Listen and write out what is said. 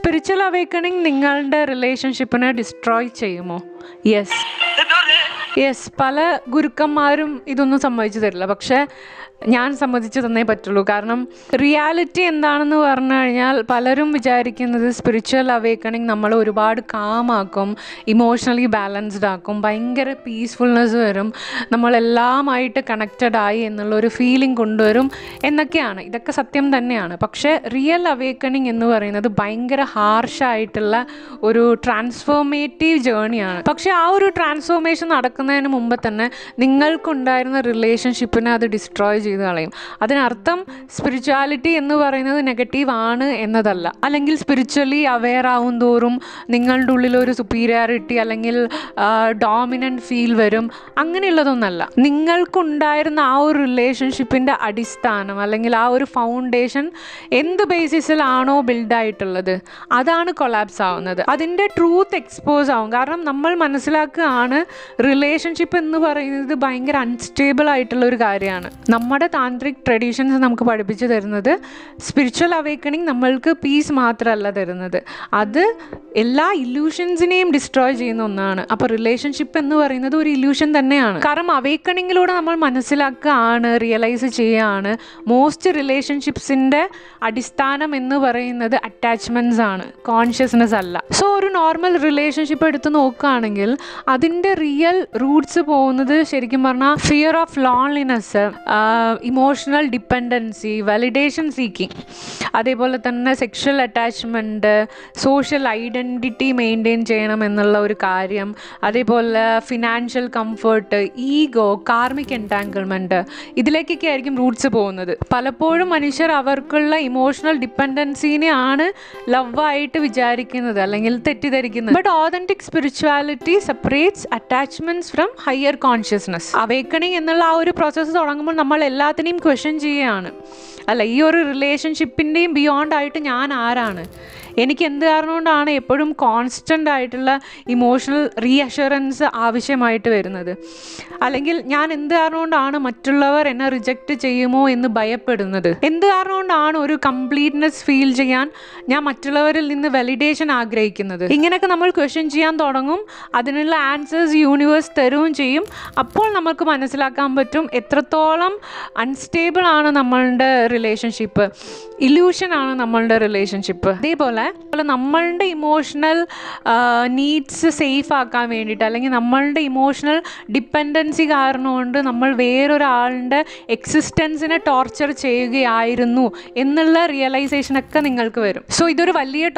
Spiritual awakening നിങ്ങളുടെ റിലേഷൻഷിപ്പിനെ destroy ചെയ്യുമോ? Yes, പല ഗുരുക്കന്മാരും ഇതൊന്നും സമ്മതിച്ചു തരില്ല. പക്ഷേ ഞാൻ സമ്മതിച്ചു തന്നേ പറ്റുള്ളൂ. കാരണം റിയാലിറ്റി എന്താണെന്ന് പറഞ്ഞു കഴിഞ്ഞാൽ പലരും വിചാരിക്കുന്നത് സ്പിരിച്വൽ അവേക്കണിങ് നമ്മളെ ഒരുപാട് കാമാക്കും, ഇമോഷണലി ബാലൻസ്ഡ് ആക്കും, ഭയങ്കര പീസ്ഫുൾനെസ് വരും, നമ്മളെല്ലാമായിട്ട് കണക്റ്റഡ് ആയി എന്നുള്ളൊരു ഫീലിംഗ് കൊണ്ടുവരും എന്നൊക്കെയാണ്. ഇതൊക്കെ സത്യം തന്നെയാണ്. പക്ഷേ റിയൽ അവേക്കണിങ് എന്ന് പറയുന്നത് ഭയങ്കര ഹാർഷായിട്ടുള്ള ഒരു ട്രാൻസ്ഫോർമേറ്റീവ് ജേണിയാണ്. പക്ഷേ ആ ഒരു ട്രാൻസ്ഫോർമേഷൻ നടക്കുന്നതിന് മുമ്പ് തന്നെ നിങ്ങൾക്കുണ്ടായിരുന്ന റിലേഷൻഷിപ്പിനെ അത് ഡിസ്ട്രോയ് ചെയ്ത് കളയും. അതിനർത്ഥം സ്പിരിച്വാലിറ്റി എന്ന് പറയുന്നത് നെഗറ്റീവ് ആണ് എന്നതല്ല. അല്ലെങ്കിൽ സ്പിരിച്വലി അവെയർ ആവും തോറും നിങ്ങളുടെ ഉള്ളിലൊരു സുപ്പീരിയോറിറ്റി അല്ലെങ്കിൽ ഡോമിനൻ്റ് ഫീൽ വരും, അങ്ങനെയുള്ളതൊന്നല്ല. നിങ്ങൾക്കുണ്ടായിരുന്ന ആ ഒരു റിലേഷൻഷിപ്പിൻ്റെ അടിസ്ഥാനം അല്ലെങ്കിൽ ആ ഒരു ഫൗണ്ടേഷൻ എന്ത് ബേസിസിലാണോ ബിൽഡായിട്ടുള്ളത് അതാണ് കൊളാപ്സ് ആവുന്നത്. അതിൻ്റെ ട്രൂത്ത് എക്സ്പോസ് ആവും. കാരണം നമ്മൾ മനസ്സിലാക്കുകയാണ് റിലേഷൻഷിപ്പ് എന്ന് പറയുന്നത് ഭയങ്കര അൺസ്റ്റേബിൾ ആയിട്ടുള്ള ഒരു കാര്യമാണ്. നമ്മുടെ താന്ത്രിക് ട്രഡീഷൻസ് നമുക്ക് പഠിപ്പിച്ചു തരുന്നത് സ്പിരിച്വൽ അവേക്കണിങ് നമ്മൾക്ക് പീസ് മാത്രമല്ല തരുന്നത്, അത് എല്ലാ ഇല്യൂഷൻസിനെയും ഡിസ്ട്രോയ് ചെയ്യുന്ന ഒന്നാണ്. അപ്പോൾ റിലേഷൻഷിപ്പ് എന്ന് പറയുന്നത് ഒരു ഇല്യൂഷൻ തന്നെയാണ്. കാരണം അവേക്കണിങ്ങിലൂടെ നമ്മൾ മനസ്സിലാക്കുകയാണ്, റിയലൈസ് ചെയ്യുകയാണ് മോസ്റ്റ് റിലേഷൻഷിപ്സിൻ്റെ അടിസ്ഥാനം എന്ന് പറയുന്നത് അറ്റാച്ച്മെൻറ്റ്സ് ആണ്, കോൺഷ്യസ്നെസ് അല്ല. സോ ഒരു നോർമൽ റിലേഷൻഷിപ്പ് എടുത്ത് നോക്കുകയാണെങ്കിൽ അതിൻ്റെ റിയൽ റൂട്ട്സ് പോകുന്നത് ശരിക്കും പറഞ്ഞാൽ fear of loneliness, emotional dependency, validation seeking, അതേപോലെ തന്നെ sexual attachment, social identity maintain ചെയ്യണം എന്നുള്ള ഒരു കാര്യം, അതേപോലെ ഫിനാൻഷ്യൽ കംഫർട്ട്, ഈഗോ, കാർമിക് എൻടാങ്കിൾമെൻറ്റ്, ഇതിലേക്കൊക്കെ ആയിരിക്കും റൂട്ട്സ് പോകുന്നത്. പലപ്പോഴും മനുഷ്യർ അവർക്കുള്ള ഇമോഷണൽ ഡിപ്പെൻഡൻസിനെയാണ് ലവായിട്ട് വിചാരിക്കുന്നത് അല്ലെങ്കിൽ തെറ്റിദ്ധരിക്കുന്നത്. But authentic spirituality separates attachments from higher consciousness. Awakening എന്നുള്ള ആ ഒരു പ്രോസസ്സ് തുടങ്ങുമ്പോൾ നമ്മൾ എല്ലാത്തിനെയും ക്വസ്റ്റ്യൻ ചെയ്യുകയാണ്. അല്ല, ഈ ഒരു റിലേഷൻഷിപ്പിൻ്റെയും ബിയോണ്ട് ആയിട്ട് ഞാൻ ആരാണ്, എനിക്ക് എന്ത് കാരണം കൊണ്ടാണ് എപ്പോഴും കോൺസ്റ്റൻ്റ് ആയിട്ടുള്ള ഇമോഷണൽ റീഅഷുറൻസ് ആവശ്യമായിട്ട് വരുന്നത്, അല്ലെങ്കിൽ ഞാൻ എന്ത് കാരണം കൊണ്ടാണ് മറ്റുള്ളവർ എന്നെ റിജക്റ്റ് ചെയ്യുമോ എന്ന് ഭയപ്പെടുന്നത്, എന്ത് കാരണം കൊണ്ടാണ് ഒരു കംപ്ലീറ്റ്നെസ് ഫീൽ ചെയ്യാൻ ഞാൻ മറ്റുള്ളവരിൽ നിന്ന് വാലിഡേഷൻ ആഗ്രഹിക്കുന്നത്. ഇങ്ങനെയൊക്കെ നമ്മൾ ക്വസ്റ്റ്യൻ ചെയ്യാൻ തുടങ്ങും. അതിനുള്ള ആൻസേഴ്സ് യൂണിവേഴ്സ് തരുകയും ചെയ്യും. അപ്പോൾ നമുക്ക് മനസ്സിലാക്കാൻ പറ്റും എത്രത്തോളം അൺസ്റ്റേബിൾ ആണ് നമ്മളുടെ റിലേഷൻഷിപ്പ്, ഇല്യൂഷനാണ് നമ്മളുടെ റിലേഷൻഷിപ്പ്. അതേപോലെ നമ്മളുടെ ഇമോഷണൽ നീഡ്സ് സേഫ് ആക്കാൻ വേണ്ടിയിട്ട് അല്ലെങ്കിൽ നമ്മളുടെ ഇമോഷണൽ ഡിപ്പെൻഡൻസി കാരണം കൊണ്ട് നമ്മൾ വേറൊരാളുടെ എക്സിസ്റ്റൻസിനെ ടോർച്ചർ ചെയ്യുകയായിരുന്നു എന്നുള്ള റിയലൈസേഷനൊക്കെ നിങ്ങൾക്ക് വരും. സോ ഇതൊരു വലിയ